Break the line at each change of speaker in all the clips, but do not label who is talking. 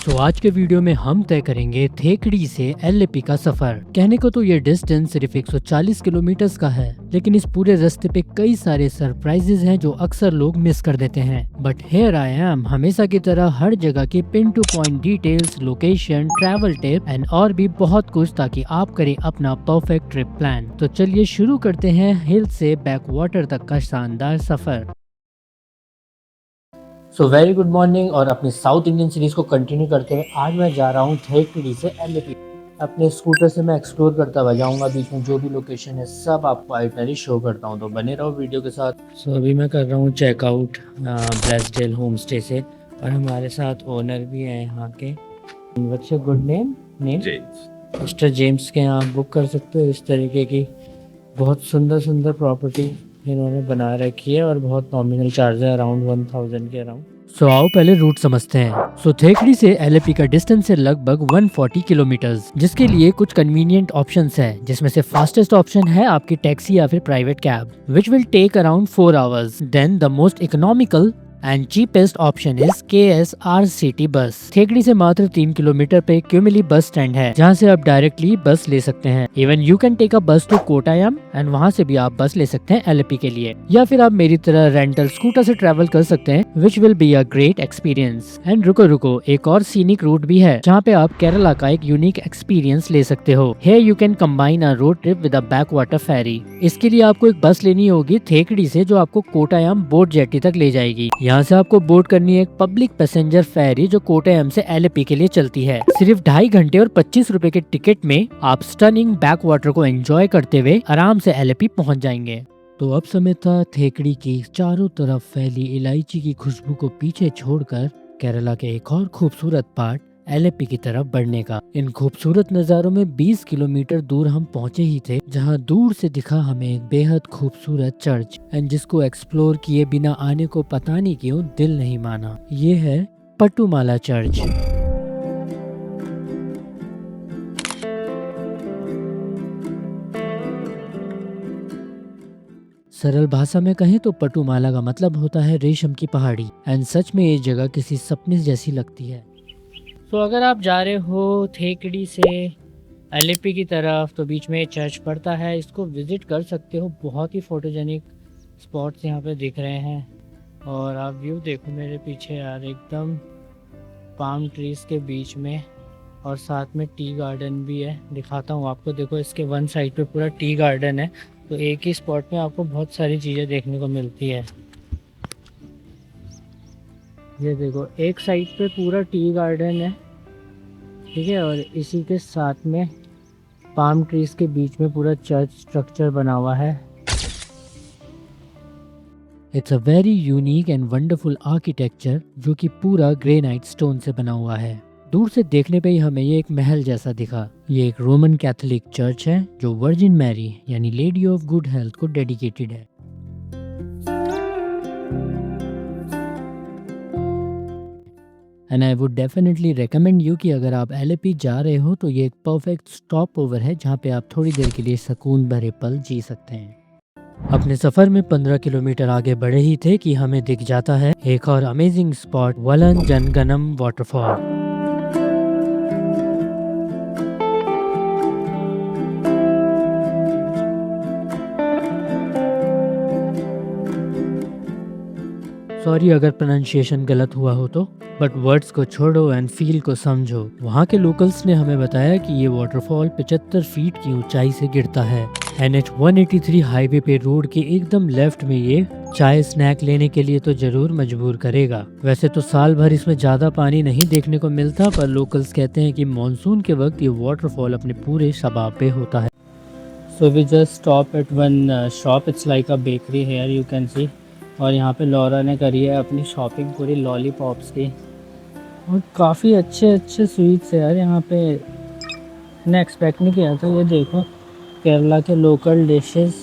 तो आज के वीडियो में हम तय करेंगे थेकड़ी से एलेपी का सफर। कहने को तो ये डिस्टेंस सिर्फ 140 किलोमीटर का है, लेकिन इस पूरे रास्ते पे कई सारे सरप्राइजेज हैं जो अक्सर लोग मिस कर देते हैं। बट हियर आई एम, हमेशा की तरह हर जगह की pin two point details, location, travel tip and और भी बहुत कुछ, ताकि आप करें अपना परफेक्ट ट्रिप प्लान। तो चलिए शुरू करते हैं हिल से बैक वाटर तक का शानदार सफर। सो वेरी गुड मॉर्निंग, और अपनी साउथ इंडियन सीरीज को कंटिन्यू करते हुए आज मैं जा रहा हूँ थेकड़ी से एलेपी। अपने स्कूटर से मैं एक्सप्लोर करता हुआ जाऊँगा, बीच में जो भी लोकेशन है सब आपको आइटनरी शो करता हूँ, तो बने रहो वीडियो के साथ। सो अभी मैं कर रहा हूँ चेकआउट ब्लेसडेल होम स्टे से, और हमारे साथ ओनर भी हैं यहाँ के। What's your good name?
James.
Mister James के यहाँ बुक कर सकते हो। इस तरीके की बहुत सुंदर सुंदर प्रॉपर्टी इन्होंने बना रखी है, और बहुत नॉमिनल चार्ज है, अराउंड 1000 के अराउंड। सो आओ पहले रूट समझते हैं। सो थेकड़ी से एलेपी का डिस्टेंस है लगभग 140 किलोमीटर्स, जिसके लिए कुछ कन्वीनियंट ऑप्शंस हैं, जिसमें से फास्टेस्ट ऑप्शन है आपकी टैक्सी या फिर private cab, which will take around 4 hours. Then the most economical and cheapest option is KSRCT bus. थेकड़ी से मात्र 3 किलोमीटर पे क्यूमिली बस स्टैंड है, जहाँ से आप डायरेक्टली बस ले सकते हैं। Even you can take a bus to Kottayam, and वहाँ से भी आप बस ले सकते हैं एलेपी के लिए, या फिर आप मेरी तरह रेंटल स्कूटर से ट्रेवल कर सकते हैं, which will be a great experience. And रुको, एक और सीनिक रूट भी है, जहाँ पे आप केरला का एक यूनिक एक्सपीरियंस ले सकते हो। Here you can combine a road trip with a backwater ferry। इसके लिए आपको एक बस लेनी होगी थेकड़ी से, जो आपको कोटायाम बोट जेटी तक ले जाएगी। यहाँ से आपको बोट करनी है एक पब्लिक पैसेंजर फेरी, जो कोटायाम से एलेपी के लिए चलती है। सिर्फ 2.5 घंटे और 25 रुपए के टिकट में आप स्टनिंग बैक वाटर को एंजॉय करते हुए आराम से एलेपी पहुँच जाएंगे। तो अब समय था थेकड़ी की चारों तरफ फैली इलायची की खुशबू को पीछे छोड़कर केरला के एक और खूबसूरत पार्ट एलेपी की तरफ बढ़ने का। इन खूबसूरत नज़ारों में 20 किलोमीटर दूर हम पहुंचे ही थे, जहां दूर से दिखा हमें एक बेहद खूबसूरत चर्च, एंड जिसको एक्सप्लोर किए बिना आने को पता नहीं क्यों दिल नहीं माना। ये है पटुमाला चर्च। सरल भाषा में कहें तो पटुमाला का मतलब होता है रेशम की पहाड़ी, एंड सच में ये जगह किसी सपने जैसी लगती है। तो अगर आप जा रहे हो थेकड़ी से एलेपी की तरफ, तो बीच में चर्च पड़ता है, इसको विजिट कर सकते हो। बहुत ही फोटोजेनिक स्पॉट्स यहाँ पे दिख रहे हैं, और आप व्यू देखो मेरे पीछे यार, एकदम पाम ट्रीज के बीच में, और साथ में टी गार्डन भी है। दिखाता हूँ आपको, देखो इसके वन साइड पे पूरा टी गार्डन है, तो एक ही स्पॉट में आपको बहुत सारी चीज़ें देखने को मिलती है। ये देखो एक साइड पे पूरा टी गार्डन है, ठीक है, और इसी के साथ में पाम ट्रीज के बीच में पूरा चर्च स्ट्रक्चर बना हुआ है। It's a very unique and wonderful architecture, जो कि पूरा ग्रेनाइट स्टोन से बना हुआ है। दूर से देखने पे ही हमें ये एक महल जैसा दिखा। ये एक रोमन कैथोलिक चर्च है, जो वर्जिन मैरी यानी लेडी ऑफ गुड हेल्थ को डेडिकेटेड है। And I would definitely recommend you कि अगर आप एलेपी जा रहे हो तो ये एक परफेक्ट स्टॉप ओवर है, जहाँ पे आप थोड़ी देर के लिए सुकून भरे पल जी सकते हैं। अपने सफर में 15 किलोमीटर आगे बढ़े ही थे कि हमें दिख जाता है एक और अमेजिंग स्पॉट, वलन जनगनम वाटरफॉल। सॉरी अगर प्रोनाउंसिएशन गलत हुआ हो तो, बट वर्ड्स को छोड़ो एंड फील को समझो। वहाँ के लोकल्स ने हमें बताया कि ये वाटरफॉल 75 फीट की ऊंचाई से गिरता है। NH 183 हाईवे पे रोड के एकदम लेफ्ट में ये चाय स्नैक लेने के लिए तो जरूर मजबूर करेगा। वैसे तो साल भर इसमें ज्यादा पानी नहीं देखने को मिलता, पर लोकल्स कहते हैं कि मॉनसून के वक्त ये वाटरफॉल अपने पूरे शबाब पे होता है। So we just stop at one shop, it's like a bakery here you can see, और यहाँ पे लॉरा ने करी है अपनी शॉपिंग पूरी लॉलीपॉप्स की, और काफ़ी अच्छे अच्छे स्वीट्स है यार यहाँ पे। मैंने एक्सपेक्ट नहीं किया था। ये देखो केरला के लोकल डिशेस,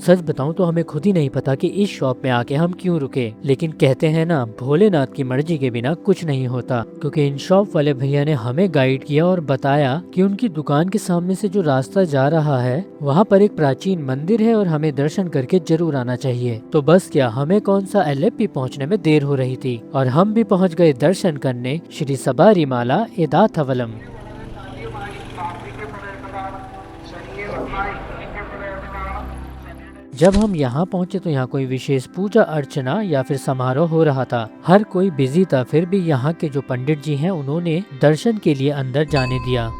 सच बताऊं तो हमें खुद ही नहीं पता कि इस शॉप में आके हम क्यों रुके, लेकिन कहते हैं ना, भोलेनाथ की मर्जी के बिना कुछ नहीं होता। क्योंकि इन शॉप वाले भैया ने हमें गाइड किया और बताया कि उनकी दुकान के सामने से जो रास्ता जा रहा है वहाँ पर एक प्राचीन मंदिर है और हमें दर्शन करके जरूर आना चाहिए। तो बस क्या, हमें कौन सा एलेप्पी पहुँचने में देर हो रही थी और हम भी पहुँच गए दर्शन करने श्री सबरीमाला एदाथवलम। जब हम यहाँ पहुँचे तो यहाँ कोई विशेष पूजा अर्चना या फिर समारोह हो रहा था। हर कोई बिजी था, फिर भी यहाँ के जो पंडित जी हैं उन्होंने दर्शन के लिए अंदर जाने दिया।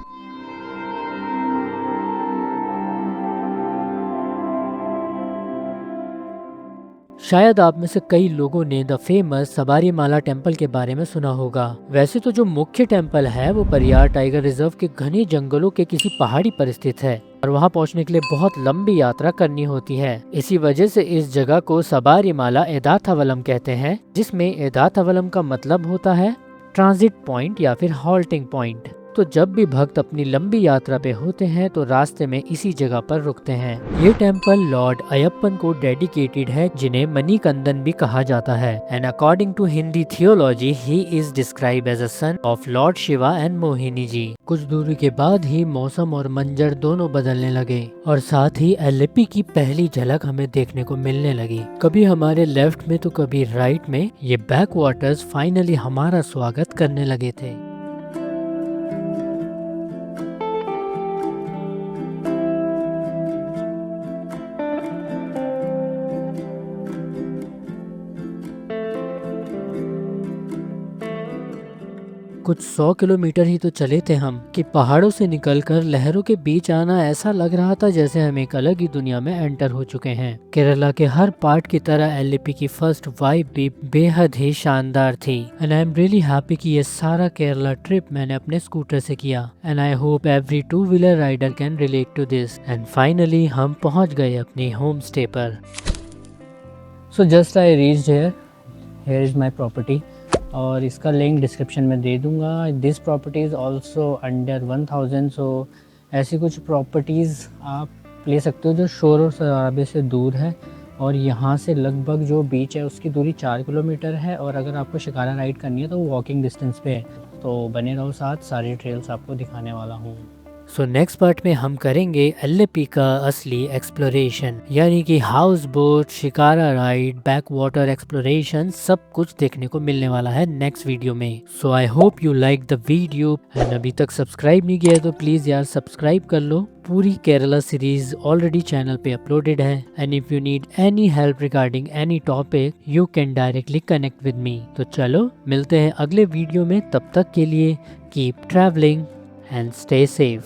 शायद आप में से कई लोगों ने द फेमस सबरीमाला टेम्पल के बारे में सुना होगा। वैसे तो जो मुख्य टेम्पल है वो परियार टाइगर रिजर्व के घने जंगलों के किसी पहाड़ी पर स्थित है और वहां पहुंचने के लिए बहुत लंबी यात्रा करनी होती है। इसी वजह से इस जगह को सबरीमाला एदाथवलम कहते हैं, जिसमें एदाथवलम का मतलब होता है ट्रांजिट पॉइंट या फिर हॉल्टिंग पॉइंट। तो जब भी भक्त अपनी लंबी यात्रा पे होते हैं तो रास्ते में इसी जगह पर रुकते हैं। ये टेम्पल लॉर्ड अयप्पन को डेडिकेटेड है, जिन्हें मणिकंदन भी कहा जाता है। And according to Hindi theology he is describe as a son of Lord Shiva and Mohini ji. कुछ दूरी के बाद ही मौसम और मंजर दोनों बदलने लगे और साथ ही एलेप्पी की पहली झलक हमें देखने को मिलने लगी। कभी हमारे लेफ्ट में तो कभी राइट में ये बैक वाटर्स फाइनली हमारा स्वागत करने लगे थे। कुछ 100 किलोमीटर ही तो चले थे हम कि पहाड़ों से निकलकर लहरों के बीच आना ऐसा लग रहा था जैसे हम एक अलग ही दुनिया में एंटर हो चुके हैं। केरला के हर पार्ट की तरह एलेप्पी की फर्स्ट वाइब भी बेहद ही शानदार थी। And I am really happy कि ये सारा केरला ट्रिप मैंने अपने स्कूटर से किया। And I hope every 2 wheeler rider can relate to this. And finally हम पहुंच गए अपनी होम स्टे पर। So just I reached here is my property और इसका लिंक डिस्क्रिप्शन में दे दूंगा। This property is also under 1000, so ऐसी कुछ प्रॉपर्टीज़ आप ले सकते हो जो शोर और शराबे से दूर है। और यहाँ से लगभग जो बीच है उसकी दूरी 4 किलोमीटर है और अगर आपको शिकारा राइड करनी है तो वो वॉकिंग डिस्टेंस पे है। तो बने रहो साथ, सारी ट्रेल्स आपको दिखाने वाला हूँ। सो नेक्स्ट पार्ट में हम करेंगे एलेप्पी का असली एक्सप्लोरेशन, यानी कि house boat, shikara ride, back water exploration, सब कुछ देखने को मिलने वाला है नेक्स्ट वीडियो में। So I hope you like the video and अभी तक सब्सक्राइब नहीं किया है तो प्लीज यार सब्सक्राइब कर लो। पूरी केरला सीरीज ऑलरेडी चैनल पे अपलोडेड है and if you need any help regarding any topic you can directly connect with me. तो चलो मिलते हैं अगले वीडियो में, तब तक के लिए keep travelling and stay safe.